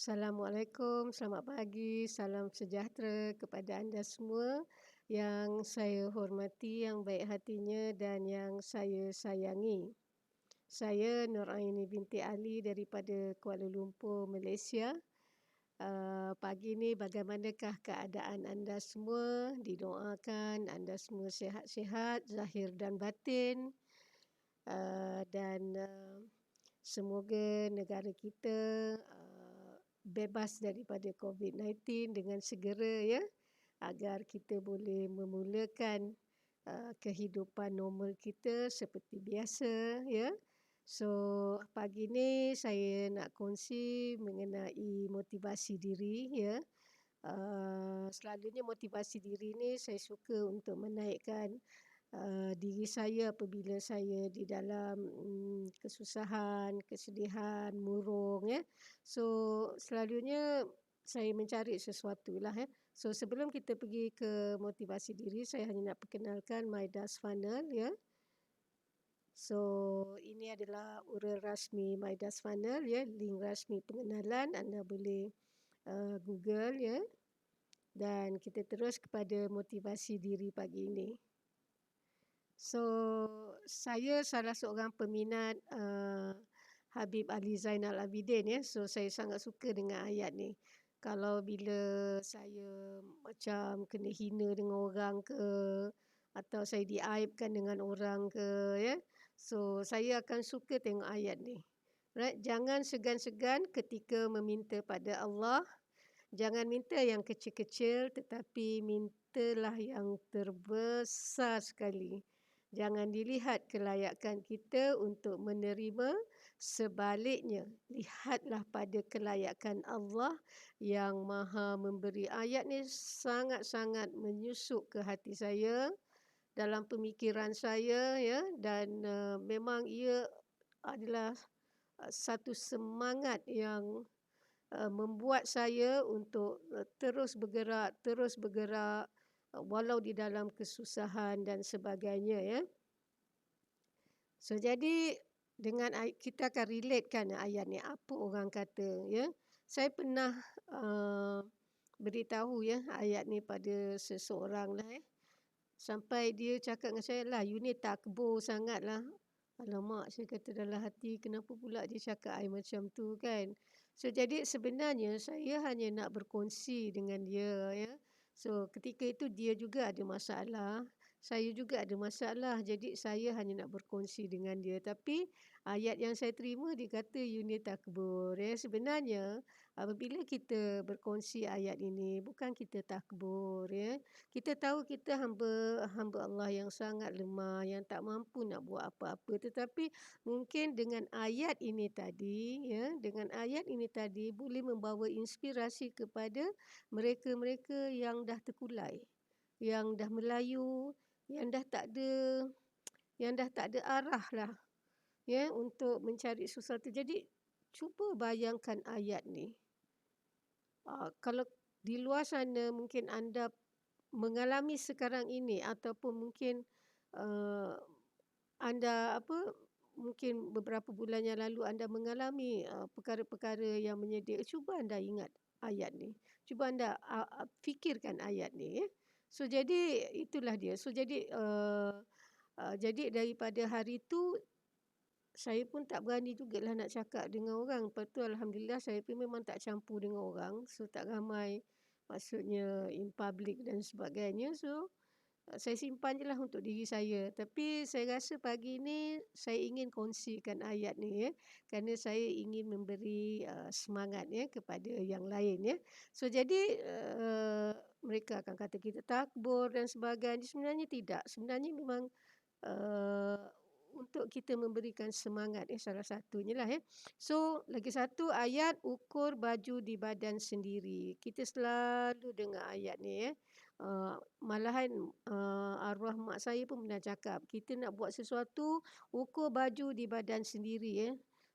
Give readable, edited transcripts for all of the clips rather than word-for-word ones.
Assalamualaikum, selamat pagi, salam sejahtera kepada anda semua yang saya hormati, yang baik hatinya dan yang saya sayangi. Saya Nuraini binti Ali daripada Kuala Lumpur, Malaysia. Pagi ini bagaimanakah keadaan anda semua? Didoakan anda semua sihat-sihat, zahir dan batin. Dan semoga negara kita bebas daripada COVID-19 dengan segera ya, agar kita boleh memulakan kehidupan normal kita seperti biasa ya. So pagi ni saya nak kongsi mengenai motivasi diri ya. Selalunya motivasi diri ni saya suka untuk menaikkan diri saya apabila saya di dalam kesusahan, kesedihan, murung ya. So selalunya saya mencari sesuatu lah ya. So sebelum kita pergi ke motivasi diri, saya hanya nak perkenalkan Midas Funnel ya. So ini adalah urut rasmi Midas Funnel ya, link rasmi pengenalan, anda boleh Google ya. Dan kita terus kepada motivasi diri pagi ini. So saya salah seorang peminat Habib Ali Zainal Abidin ya. So saya sangat suka dengan ayat ni. Kalau bila saya macam kena hina dengan orang ke, atau saya diaibkan dengan orang ke ya. So saya akan suka tengok ayat ni. Right? Jangan segan-segan ketika meminta pada Allah. Jangan minta yang kecil-kecil, tetapi mintalah yang terbesar sekali. Jangan dilihat kelayakan kita untuk menerima, sebaliknya lihatlah pada kelayakan Allah yang Maha memberi. Ayat ni sangat-sangat menyusuk ke hati saya, dalam pemikiran saya ya, dan memang ia adalah satu semangat yang membuat saya untuk terus bergerak walau di dalam kesusahan dan sebagainya ya. So jadi dengan kita akan relatekan ayat ni, apa orang kata ya. Saya pernah beritahu ya ayat ni pada seseorang lah ya. Sampai dia cakap dengan saya, lah you ni takbur sangat lah. Alamak, saya kata dalam hati, kenapa pula dia cakap I macam tu kan. So jadi sebenarnya saya hanya nak berkongsi dengan dia ya. So ketika itu dia juga ada masalah, saya juga ada masalah. Jadi saya hanya nak berkongsi dengan dia. Tapi ayat yang saya terima dia kata you ni takbur ya. Sebenarnya apabila kita berkongsi ayat ini, bukan kita takbur ya. Kita tahu kita hamba Allah yang sangat lemah, yang tak mampu nak buat apa-apa. Tetapi mungkin dengan ayat ini tadi ya, dengan ayat ini tadi boleh membawa inspirasi kepada mereka-mereka yang dah terkulai, yang dah melayu, yang dah tak ada arah lah ya untuk mencari sesuatu. Jadi cuba bayangkan ayat ni. Kalau di luar sana mungkin anda mengalami sekarang ini, ataupun mungkin anda mungkin beberapa bulan yang lalu anda mengalami perkara-perkara yang menyedihkan, cuba anda ingat ayat ni. Cuba anda fikirkan ayat ni ya. So jadi itulah dia. So jadi jadi daripada hari itu saya pun tak berani jugalah nak cakap dengan orang. Lepas tu alhamdulillah saya pun memang tak campur dengan orang. So tak ramai, maksudnya in public dan sebagainya. So saya simpan je lah untuk diri saya. Tapi saya rasa pagi ni saya ingin kongsikan ayat ni ya. Kerana saya ingin memberi semangat ya kepada yang lain ya. So jadi mereka akan kata kita takbur dan sebagainya. Sebenarnya tidak. Sebenarnya memang untuk kita memberikan semangat salah satunya lah ya. So lagi satu ayat, ukur baju di badan sendiri. Kita selalu dengar ayat ni ya. Malahan arwah mak saya pun pernah cakap, kita nak buat sesuatu, ukur baju di badan sendiri ya.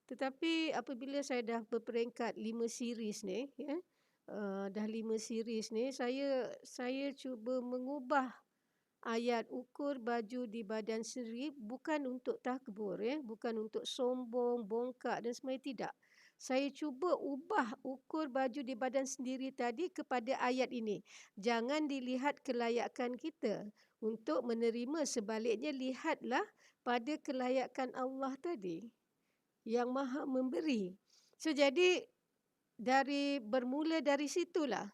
Tetapi apabila saya dah berperingkat 5 series ni ya, dah 5 series ni, saya cuba mengubah ayat ukur baju di badan sendiri bukan untuk takbur ya, bukan untuk sombong, bongkak dan sebagainya, tidak. saya cuba ubah ukur baju di badan sendiri tadi kepada ayat ini. Jangan dilihat kelayakan kita untuk menerima, sebaliknya lihatlah pada kelayakan Allah tadi yang Maha Memberi. So jadi bermula dari situlah.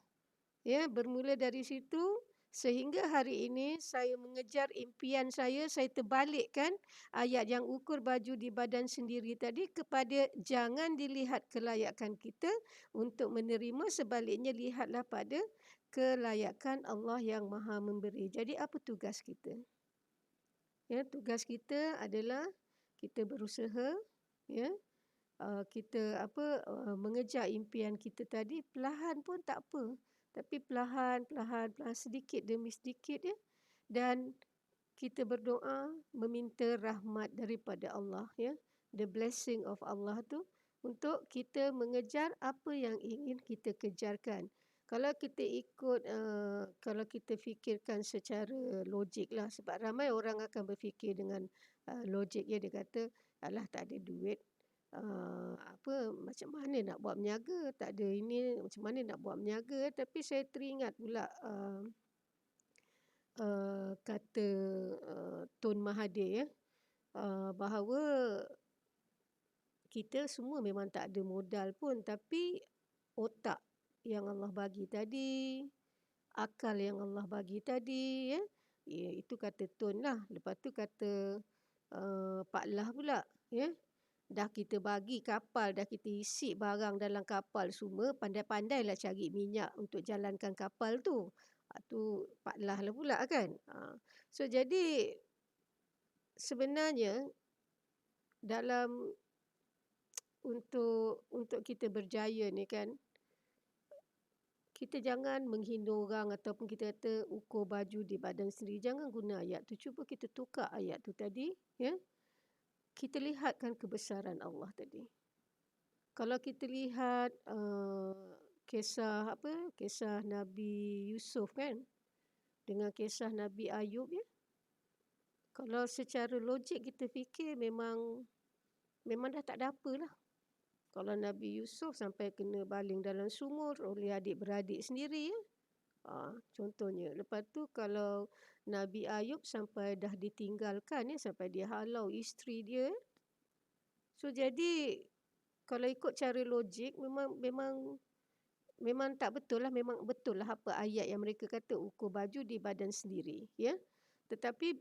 Ya, bermula dari situ sehingga hari ini saya mengejar impian saya terbalikkan ayat yang ukur baju di badan sendiri tadi kepada jangan dilihat kelayakan kita untuk menerima, sebaliknya lihatlah pada kelayakan Allah yang Maha Memberi. Jadi apa tugas kita? Ya, tugas kita adalah kita berusaha, ya, mengejar impian kita tadi perlahan pun tak apa, tapi perlahan sedikit demi sedikit, ya, dan kita berdoa meminta rahmat daripada Allah, ya, the blessing of Allah tu untuk kita mengejar apa yang ingin kita kejarkan. Kalau kita ikut kalau kita fikirkan secara logik lah, sebab ramai orang akan berfikir dengan logik, ya, dia kata alah tak ada duit, macam mana nak buat berniaga, tak ada ini, macam mana nak buat berniaga. Tapi saya teringat pula kata Tun Mahathir, ya, bahawa kita semua memang tak ada modal pun, tapi otak yang Allah bagi tadi, akal yang Allah bagi tadi, ya, itu kata Tun lah. Lepas tu kata Pak Lah pula, ya, dah kita bagi kapal, dah kita isi barang dalam kapal semua, pandai-pandailah cari minyak untuk jalankan kapal tu. Tu Pak Lah lah pula kan. So jadi sebenarnya dalam untuk kita berjaya ni kan, kita jangan menghina orang ataupun kita kata ukur baju di badan sendiri. Jangan guna ayat tu. Cuba kita tukar ayat tu tadi, ya. Kita lihatkan kebesaran Allah tadi. Kalau kita lihat kisah Nabi Yusuf kan, dengan kisah Nabi Ayub, ya. Kalau secara logik kita fikir memang dah tak ada apalah. Kalau Nabi Yusuf sampai kena baling dalam sumur oleh adik-beradik sendiri, ya. Contohnya. Lepas tu kalau Nabi Ayub sampai dah ditinggalkan, ya, sampai dia halau isteri dia. So jadi kalau ikut cara logik memang tak betul lah, memang betul lah apa ayat yang mereka kata ukur baju di badan sendiri, ya. Tetapi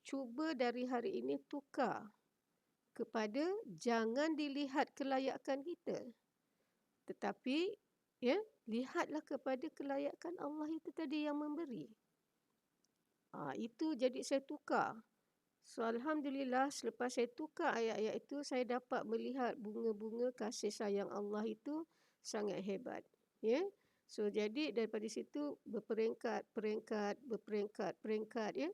cuba dari hari ini tukar kepada jangan dilihat kelayakan kita, tetapi, ya, lihatlah kepada kelayakan Allah itu tadi yang memberi. Itu jadi saya tukar. So alhamdulillah selepas saya tukar ayat-ayat itu, saya dapat melihat bunga-bunga kasih sayang Allah itu sangat hebat, ya. So jadi daripada situ berperingkat, ya.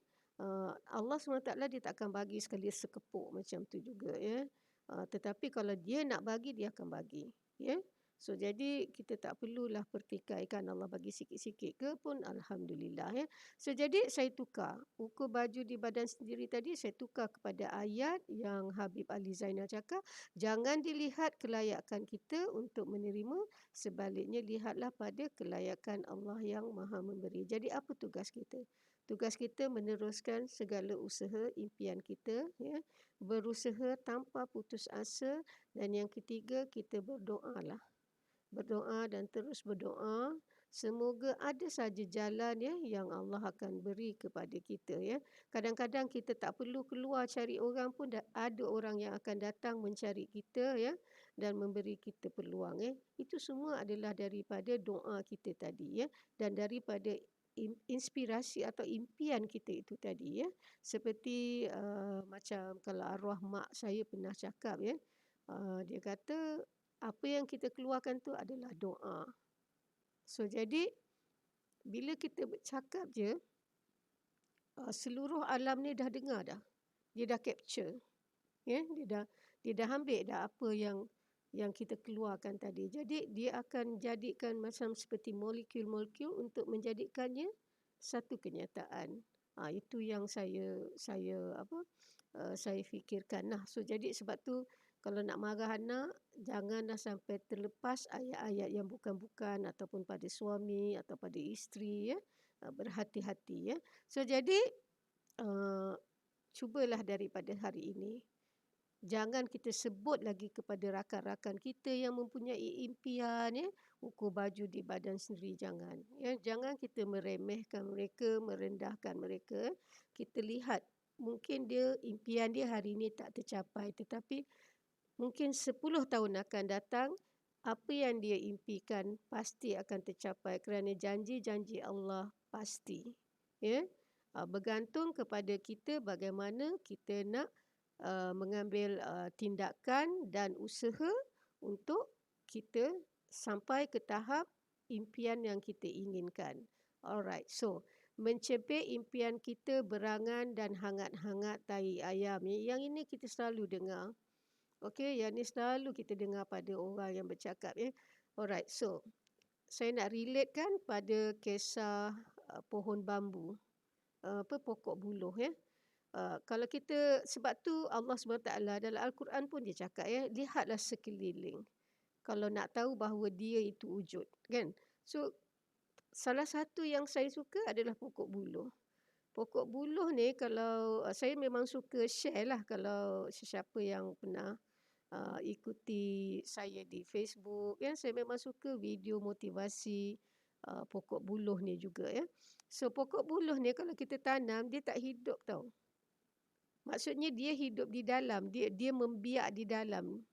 Allah SWT dia tak akan bagi sekali sekepuk macam tu juga, ya. Tetapi kalau dia nak bagi, dia akan bagi, ya. So jadi kita tak perlulah pertikaikan Allah bagi sikit-sikit ke pun alhamdulillah, ya. So jadi saya tukar ukur baju di badan sendiri tadi, saya tukar kepada ayat yang Habib Ali Zainal cakap, jangan dilihat kelayakan kita untuk menerima, sebaliknya lihatlah pada kelayakan Allah yang Maha Memberi. Jadi apa tugas kita? Tugas kita meneruskan segala usaha impian kita, ya, berusaha tanpa putus asa, dan yang ketiga kita berdoalah. Berdoa dan terus berdoa. Semoga ada saja jalan, ya, yang Allah akan beri kepada kita, ya. Kadang-kadang kita tak perlu keluar cari orang pun ada orang yang akan datang mencari kita, ya, dan memberi kita peluang, ya. Itu semua adalah daripada doa kita tadi, ya, dan daripada inspirasi atau impian kita itu tadi, ya. Seperti macam kalau arwah mak saya pernah cakap, ya. Dia kata apa yang kita keluarkan tu adalah doa. So jadi bila kita bercakap je, seluruh alam ni dah dengar dah. Dia dah capture. Ya, dia dah ambil dah apa yang kita keluarkan tadi. Jadi dia akan jadikan macam seperti molekul-molekul untuk menjadikannya satu kenyataan. Itu yang saya fikirkan lah. So jadi sebab tu Kalau nak marah anak, janganlah sampai terlepas ayat-ayat yang bukan-bukan ataupun pada suami atau pada isteri ya. Berhati-hati ya. So jadi cubalah daripada hari ini. Jangan kita sebut lagi kepada rakan-rakan kita yang mempunyai impian ya, ukur baju di badan sendiri, jangan. Ya, jangan kita meremehkan mereka, merendahkan mereka. Kita lihat mungkin impian dia hari ini tak tercapai, tetapi mungkin 10 tahun akan datang apa yang dia impikan pasti akan tercapai kerana janji-janji Allah pasti. Ya. Bergantung kepada kita bagaimana kita nak mengambil tindakan dan usaha untuk kita sampai ke tahap impian yang kita inginkan. Alright, so mencebik impian kita berangan dan hangat-hangat tahi ayam. Yang ini kita selalu dengar. Okey, yang ni selalu kita dengar pada orang yang bercakap ya. Alright, so saya nak relate kan pada kisah pohon bambu. Pokok buluh ya. Kalau kita, sebab tu Allah SWT dalam Al-Quran pun dia cakap ya, lihatlah sekeliling. Kalau nak tahu bahawa dia itu wujud, kan? So, salah satu yang saya suka adalah pokok buluh. Pokok buluh ni kalau saya memang suka share lah kalau sesiapa yang pernah ikuti saya di Facebook, ya, saya memang suka video motivasi pokok buluh ni juga ya. So, pokok buluh ni kalau kita tanam, dia tak hidup tau. Maksudnya dia hidup di dalam, dia membiak di dalam.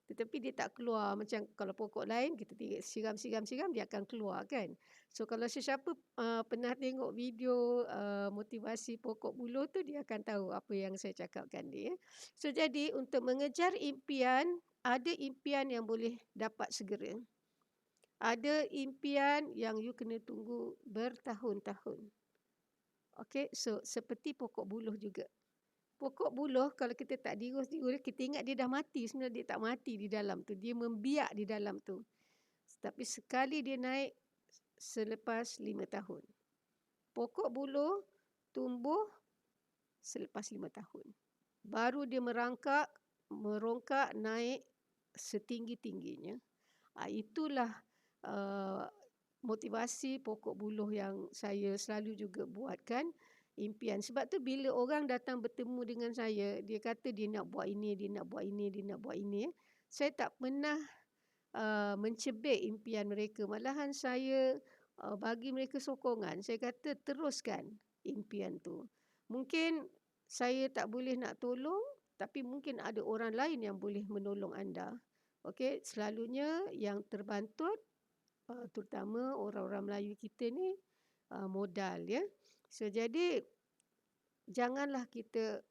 Tetapi dia tak keluar macam kalau pokok lain kita siram dia akan keluar kan. So kalau sesiapa pernah tengok video motivasi pokok buluh tu, dia akan tahu apa yang saya cakapkan dia. So jadi untuk mengejar impian, ada impian yang boleh dapat segera. Ada impian yang you kena tunggu bertahun-tahun. Okay, so seperti pokok buluh juga. Pokok buluh kalau kita tak dirus-dirus, kita ingat dia dah mati. Sebenarnya dia tak mati di dalam tu. Dia membiak di dalam tu. Tapi sekali dia naik selepas 5 tahun. Pokok buluh tumbuh selepas 5 tahun. Baru dia merongkak naik setinggi-tingginya. Itulah motivasi pokok buluh yang saya selalu juga buatkan. Impian. Sebab tu bila orang datang bertemu dengan saya, dia kata dia nak buat ini, dia nak buat ini, dia nak buat ini. Saya tak pernah mencebik impian mereka. Malahan saya bagi mereka sokongan. Saya kata teruskan impian tu. Mungkin saya tak boleh nak tolong, tapi mungkin ada orang lain yang boleh menolong anda. Okey, selalunya yang terbantut, terutama orang-orang Melayu kita ni, modal ya. So jadi janganlah kita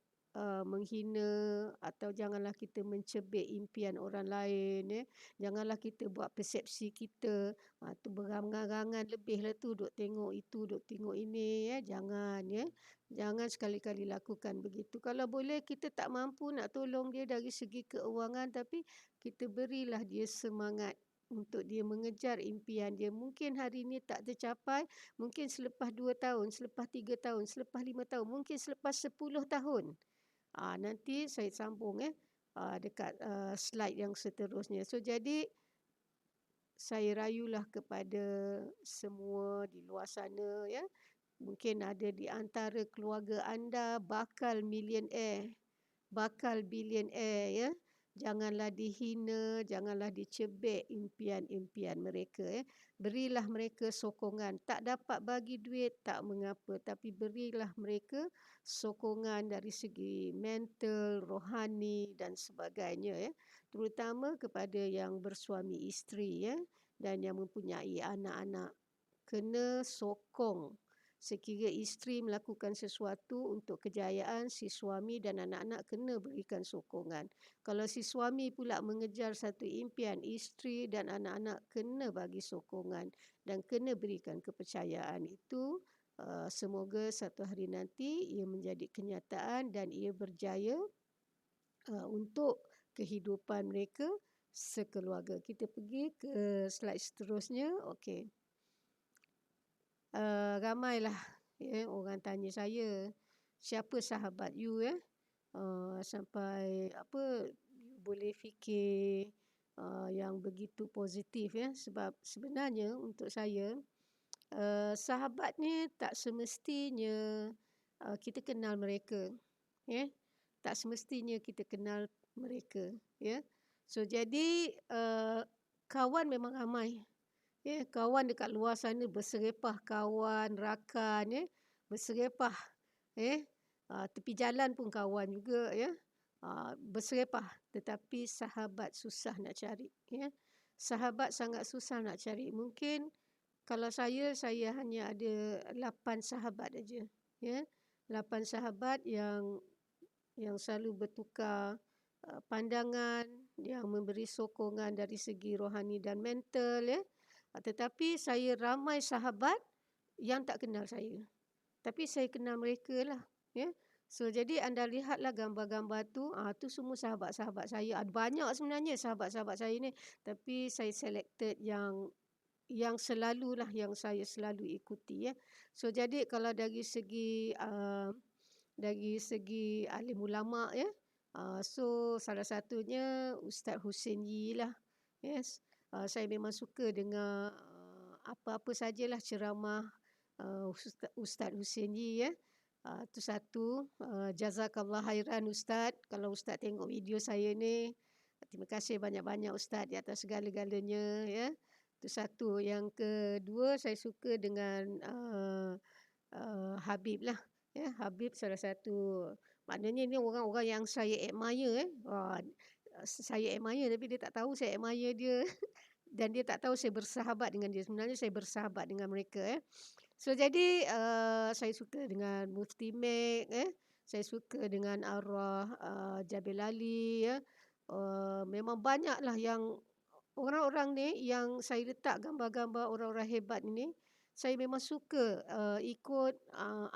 menghina atau janganlah kita mencebik impian orang lain ya. Janganlah kita buat persepsi kita tu berangan-angan lebihlah tu, duk tengok itu, duk tengok ini ya. Jangan ya. Jangan sekali-kali lakukan begitu. Kalau boleh kita tak mampu nak tolong dia dari segi keuangan, tapi kita berilah dia semangat untuk dia mengejar impian dia. Mungkin hari ini tak tercapai, mungkin selepas 2 tahun, selepas 3 tahun, selepas 5 tahun, mungkin selepas 10 tahun. Nanti saya sambung dekat slide yang seterusnya. So jadi saya rayulah kepada semua di luar sana ya. Mungkin ada di antara keluarga anda bakal millionaire, bakal billionaire ya. Janganlah dihina, janganlah dicebik impian-impian mereka ya. Berilah mereka sokongan. Tak dapat bagi duit tak mengapa, tapi berilah mereka sokongan dari segi mental, rohani dan sebagainya ya. Terutama kepada yang bersuami isteri ya dan yang mempunyai anak-anak. Kena sokong. Sekiranya isteri melakukan sesuatu untuk kejayaan, si suami dan anak-anak kena berikan sokongan. Kalau si suami pula mengejar satu impian, isteri dan anak-anak kena bagi sokongan dan kena berikan kepercayaan. Itu semoga satu hari nanti ia menjadi kenyataan dan ia berjaya untuk kehidupan mereka sekeluarga. Kita pergi ke slide seterusnya. Okey. Ramailah ya, orang tanya saya, siapa sahabat you ya? Sampai boleh fikir yang begitu positif ya, sebab sebenarnya untuk saya sahabat ni tak semestinya kita kenal mereka, ya. Tak semestinya kita kenal mereka, ya. So jadi kawan memang ramai. Ya, kawan dekat luar sana berserepah, kawan, rakan, ya, berserepah, ya. Tepi jalan pun kawan juga, ya. Berserepah, tetapi sahabat susah nak cari, ya. Sahabat sangat susah nak cari. Mungkin kalau saya hanya ada 8 sahabat aja, ya. 8 sahabat yang selalu bertukar pandangan, yang memberi sokongan dari segi rohani dan mental, ya. Tetapi saya ramai sahabat yang tak kenal saya. Tapi saya kenal mereka lah, ya. So jadi anda lihatlah gambar-gambar tu semua sahabat-sahabat saya. Ada banyak sebenarnya sahabat-sahabat saya ni, tapi saya selected yang selalulah yang saya selalu ikuti, ya. So jadi kalau dari segi alim ulama, ya. So salah satunya Ustaz Hussein Yee lah. Yes. Saya memang suka dengar apa-apa sajalah ceramah Ustaz Hussein Yee, ya. Itu satu. Jazakallah khairan Ustaz. Kalau Ustaz tengok video saya ni, terima kasih banyak-banyak Ustaz di atas segala-galanya, ya. Itu satu. Yang kedua, saya suka dengan Habib lah. Ya, Habib salah satu. Maknanya ni orang-orang yang saya admire. Saya admire tapi dia tak tahu saya admire dia. Dan dia tak tahu saya bersahabat dengan dia. Sebenarnya saya bersahabat dengan mereka. So jadi saya suka dengan Mufti Mek. Saya suka dengan arwah Jabil Ali. Memang banyaklah yang orang-orang ni yang saya letak gambar-gambar orang-orang hebat ini. Saya memang suka ikut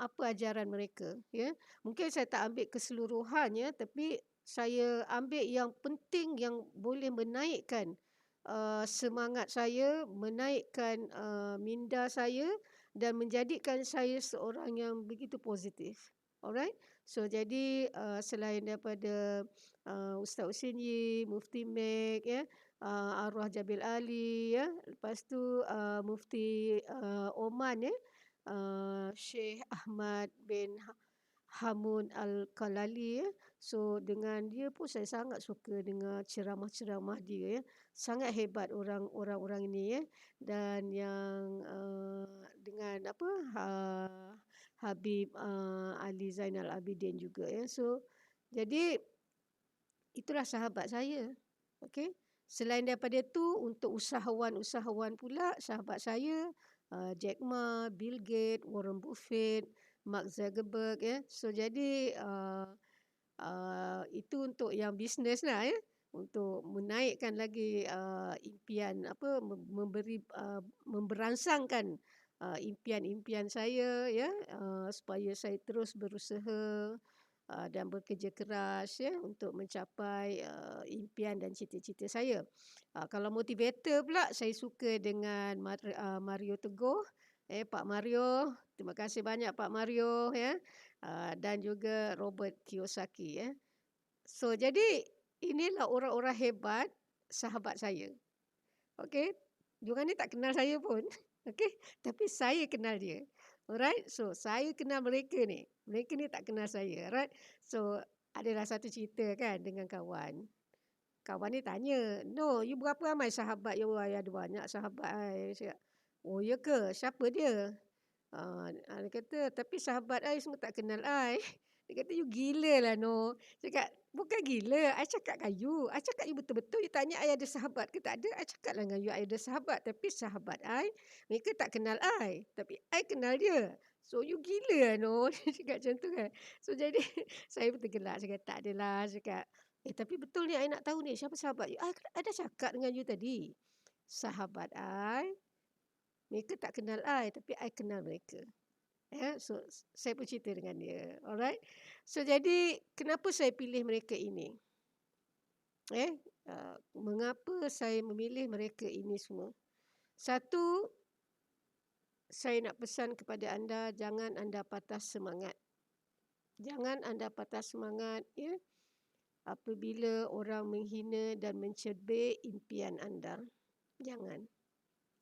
apa ajaran mereka. Ya. Mungkin saya tak ambil keseluruhannya, tapi saya ambil yang penting yang boleh menaikkan semangat saya, menaikkan minda saya dan menjadikan saya seorang yang begitu positif. Alright? So jadi selain daripada Ustaz Hussein Yee, Mufti Mek, ya, arwah Jabil Ali, ya. Lepas tu Mufti Oman, ya. Syekh Ahmad bin Hamud Al-Qalali, ya. So dengan dia pun saya sangat suka dengar ceramah-ceramah dia, ya. Sangat hebat orang-orang ini, ya. Dan yang dengan Habib Ali Zainal Abidin juga, ya. So jadi itulah sahabat saya. Okey. Selain daripada itu, untuk usahawan-usahawan pula, sahabat saya Jack Ma, Bill Gates, Warren Buffett, Mark Zuckerberg, ya. So jadi itu untuk yang bisnes lah, ya. Untuk menaikkan lagi impian memberangsangkan impian-impian saya, ya, supaya saya terus berusaha dan bekerja keras, ya, untuk mencapai impian dan cita-cita saya. Kalau motivator pula, saya suka dengan Mario Teguh, Pak Mario. Terima kasih banyak Pak Mario, ya. Dan juga Robert Kiyosaki, ya. So jadi inilah orang-orang hebat sahabat saya. Okey. Diorang ni tak kenal saya pun. Okey, tapi saya kenal dia. Alright. So saya kenal mereka ni. Mereka ni tak kenal saya. Alright. So adalah satu cerita kan dengan kawan. Kawan ni tanya, "No, you berapa ramai sahabat?" "Ya, I ada banyak sahabat." I cakap, "Oh, ya ke? Siapa dia?" Dia kata, "Tapi sahabat I semua tak kenal I." Dia kata, "You gila lah, No." Cakap, "Bukan gila. I cakap kat you. I cakap you betul-betul. You tanya I ada sahabat ke tak ada. I cakap lah dengan you I ada sahabat. Tapi sahabat I, mereka tak kenal I. Tapi I kenal dia. So you gila lah, No." Dia cakap macam tu kan. So jadi saya pun tergelak. Saya kata, "Tak adalah." Cakap, tapi betul ni I nak tahu ni. Siapa sahabat you?" I dah cakap dengan you tadi. Sahabat I, mereka tak kenal I. Tapi I kenal mereka. So saya pun cerita dengan dia. Alright. So jadi kenapa saya pilih mereka ini? Mengapa saya memilih mereka ini semua? Satu, saya nak pesan kepada anda, jangan anda patah semangat. Jangan anda patah semangat, ya. apabila orang menghina dan mencebik impian anda. Jangan.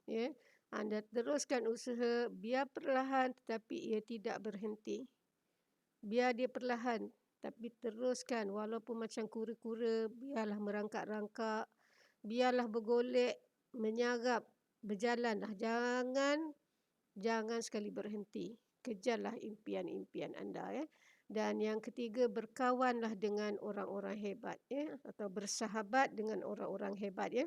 Ya. Anda teruskan usaha, biar perlahan tetapi ia tidak berhenti. Biar dia perlahan tapi teruskan walaupun macam kura-kura, biarlah merangkak-rangkak, biarlah bergolek, menyarap, berjalanlah. Jangan sekali berhenti. Kejarlah impian-impian anda, ya. Dan yang ketiga, berkawanlah dengan orang-orang hebat, ya, atau bersahabat dengan orang-orang hebat, ya.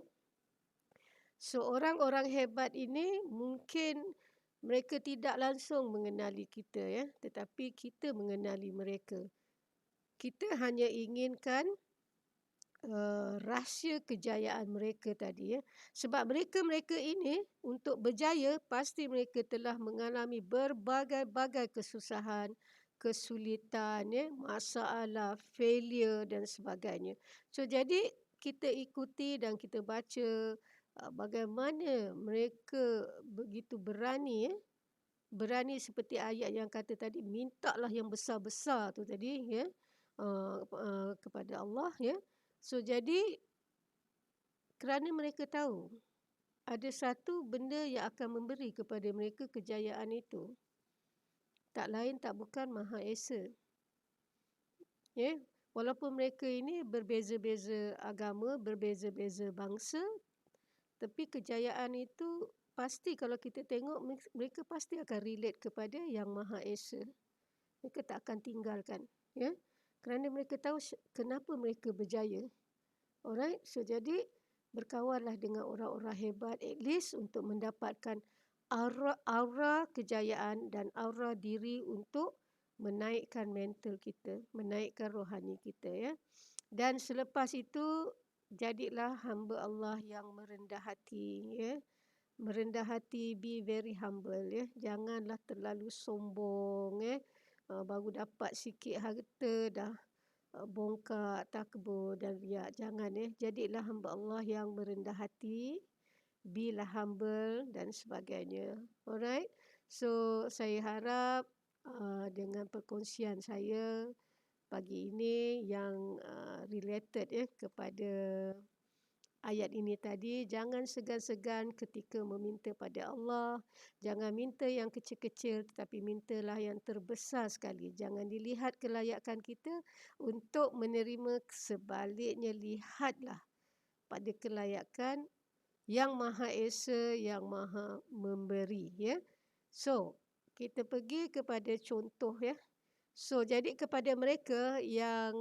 So orang-orang hebat ini mungkin mereka tidak langsung mengenali kita, ya, tetapi kita mengenali mereka. Kita hanya inginkan rahsia kejayaan mereka tadi, ya. Sebab mereka-mereka ini untuk berjaya pasti mereka telah mengalami berbagai-bagai kesusahan, kesulitan, ya, masalah, failure dan sebagainya. So jadi kita ikuti dan kita baca bagaimana mereka begitu berani, ya. Berani seperti ayat yang kata tadi, mintalah yang besar-besar tu tadi, ya, kepada Allah, ya. So jadi kerana mereka tahu ada satu benda yang akan memberi kepada mereka kejayaan itu. Tak lain tak bukan Maha Esa. Ya, walaupun mereka ini berbeza-beza agama, berbeza-beza bangsa, tapi kejayaan itu pasti kalau kita tengok mereka pasti akan relate kepada Yang Maha Esa. Mereka tak akan tinggalkan, ya. Kerana mereka tahu kenapa mereka berjaya. Alright, so jadi berkawanlah dengan orang-orang hebat at least untuk mendapatkan aura kejayaan dan aura diri untuk menaikkan mental kita, menaikkan rohani kita, ya. Dan selepas itu jadilah hamba Allah yang merendah hati, ya. Merendah hati, be very humble, ya. Janganlah terlalu sombong, ya. Baru dapat sikit harta dah bongkak, takbur dan riak. Jangan, ya. Jadilah hamba Allah yang merendah hati, be lah humble dan sebagainya. Alright. So saya harap dengan perkongsian saya pagi ini yang related, ya, kepada ayat ini tadi, jangan segan-segan ketika meminta pada Allah. Jangan minta yang kecil-kecil tetapi mintalah yang terbesar sekali. Jangan dilihat kelayakan kita untuk menerima, sebaliknya lihatlah pada kelayakan Yang Maha Esa, Yang Maha Memberi, ya. So, kita pergi kepada contoh, ya. So, jadi kepada mereka yang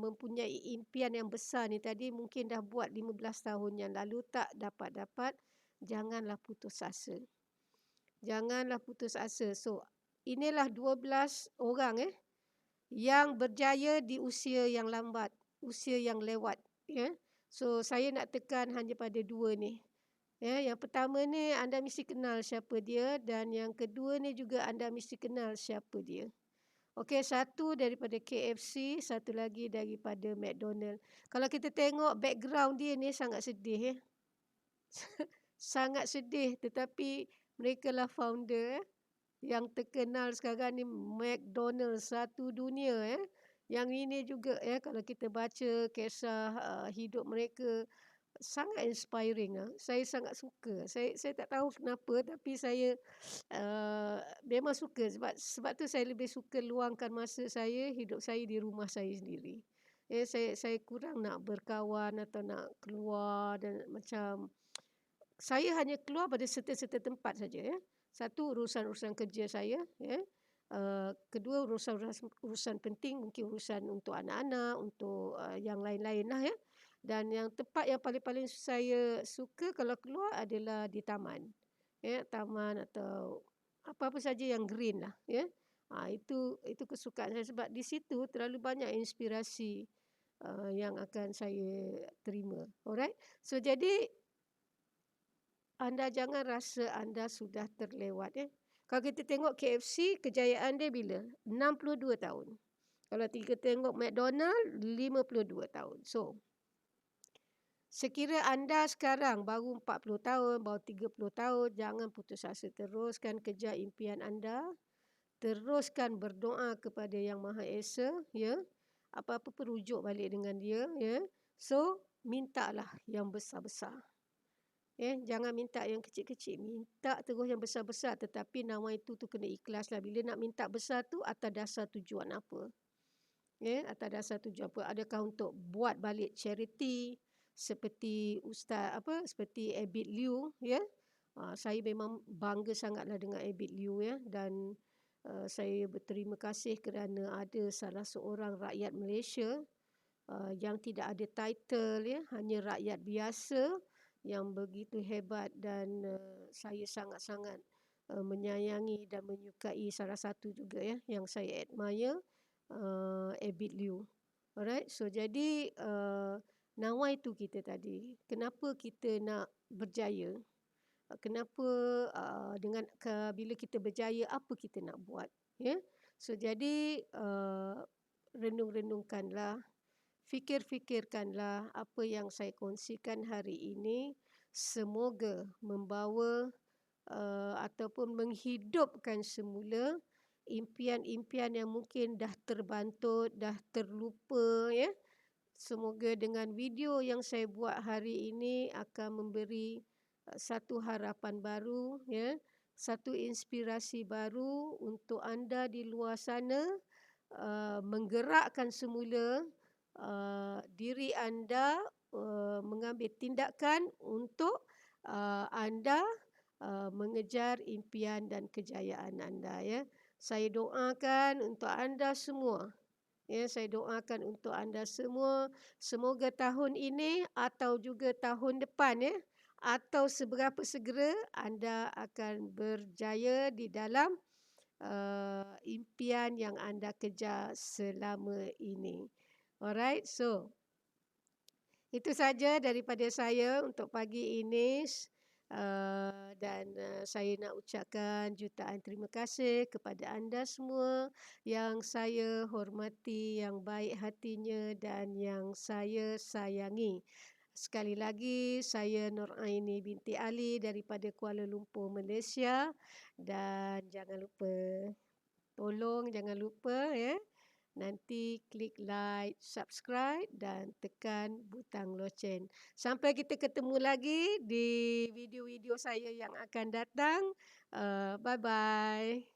mempunyai impian yang besar ni tadi, mungkin dah buat 15 tahun yang lalu tak dapat-dapat, janganlah putus asa. Janganlah putus asa. So, inilah 12 orang, yang berjaya di usia yang lambat, usia yang lewat, ya. So, saya nak tekan hanya pada dua ni. Ya, yang pertama ni anda mesti kenal siapa dia, dan yang kedua ni juga anda mesti kenal siapa dia. Okey, satu daripada KFC, satu lagi daripada McDonald. Kalau kita tengok background dia ni sangat sedih, ya. Sangat sedih, tetapi mereka lah founder, yang terkenal sekarang ni McDonald satu dunia, ya. Yang ini juga, ya, kalau kita baca kisah hidup mereka sangat inspiring. Saya sangat suka. Saya tak tahu kenapa tapi saya memang suka, sebab tu saya lebih suka luangkan masa saya, hidup saya di rumah saya sendiri. Ya, saya kurang nak berkawan atau nak keluar, dan macam saya hanya keluar pada serta-serta tempat saja, ya. Satu, urusan-urusan kerja saya, ya. Kedua, urusan penting, mungkin urusan untuk anak-anak, untuk yang lain-lain lah, ya. Dan yang tempat yang paling-paling saya suka kalau keluar adalah di taman. Ya, taman atau apa-apa saja yang green lah, ya. Itu kesukaan saya sebab di situ terlalu banyak inspirasi yang akan saya terima. Alright. So jadi anda jangan rasa anda sudah terlewat, ya. Kalau kita tengok KFC, kejayaan dia bila? 62 tahun. Kalau kita tengok McDonald, 52 tahun. So, sekira anda sekarang baru 40 tahun, baru 30 tahun, jangan putus asa. Teruskan kejar impian anda. Teruskan berdoa kepada Yang Maha Esa, ya. apa-apa pun rujuk balik dengan dia, ya. So, mintalah yang besar-besar. Jangan minta yang kecil-kecil, minta terus yang besar-besar, tetapi nawaitu tu kena ikhlaslah. Bila nak minta besar tu atas dasar tujuan apa? Atas dasar tujuan apa? Adakah untuk buat balik charity seperti seperti Abid Liu, ya. Saya memang bangga sangatlah dengan Abid Liu, ya, dan saya berterima kasih kerana ada salah seorang rakyat Malaysia yang tidak ada title, ya, hanya rakyat biasa yang begitu hebat, dan saya sangat-sangat menyayangi dan menyukai salah satu juga, ya, yang saya admire, Abid Liu. Alright, so jadi nawaitu kita tadi, kenapa kita nak berjaya? Kenapa bila kita berjaya, apa kita nak buat? Ya. So jadi renung-renungkanlah, fikir-fikirkanlah apa yang saya kongsikan hari ini, semoga membawa ataupun menghidupkan semula impian-impian yang mungkin dah terbantut, dah terlupa, ya. Semoga dengan video yang saya buat hari ini akan memberi satu harapan baru, ya, satu inspirasi baru untuk anda di luar sana, menggerakkan semula diri anda, mengambil tindakan untuk anda mengejar impian dan kejayaan anda, ya. Saya doakan untuk anda semua. Ya, saya doakan untuk anda semua, semoga tahun ini atau juga tahun depan, ya, atau seberapa segera anda akan berjaya di dalam impian yang anda kejar selama ini. Alright, so itu saja daripada saya untuk pagi ini. Dan saya nak ucapkan jutaan terima kasih kepada anda semua yang saya hormati, yang baik hatinya dan yang saya sayangi. Sekali lagi, saya Nur Aini binti Ali daripada Kuala Lumpur, Malaysia, dan jangan lupa, ya, nanti klik like, subscribe dan tekan butang loceng. Sampai kita ketemu lagi di video-video saya yang akan datang. Bye-bye.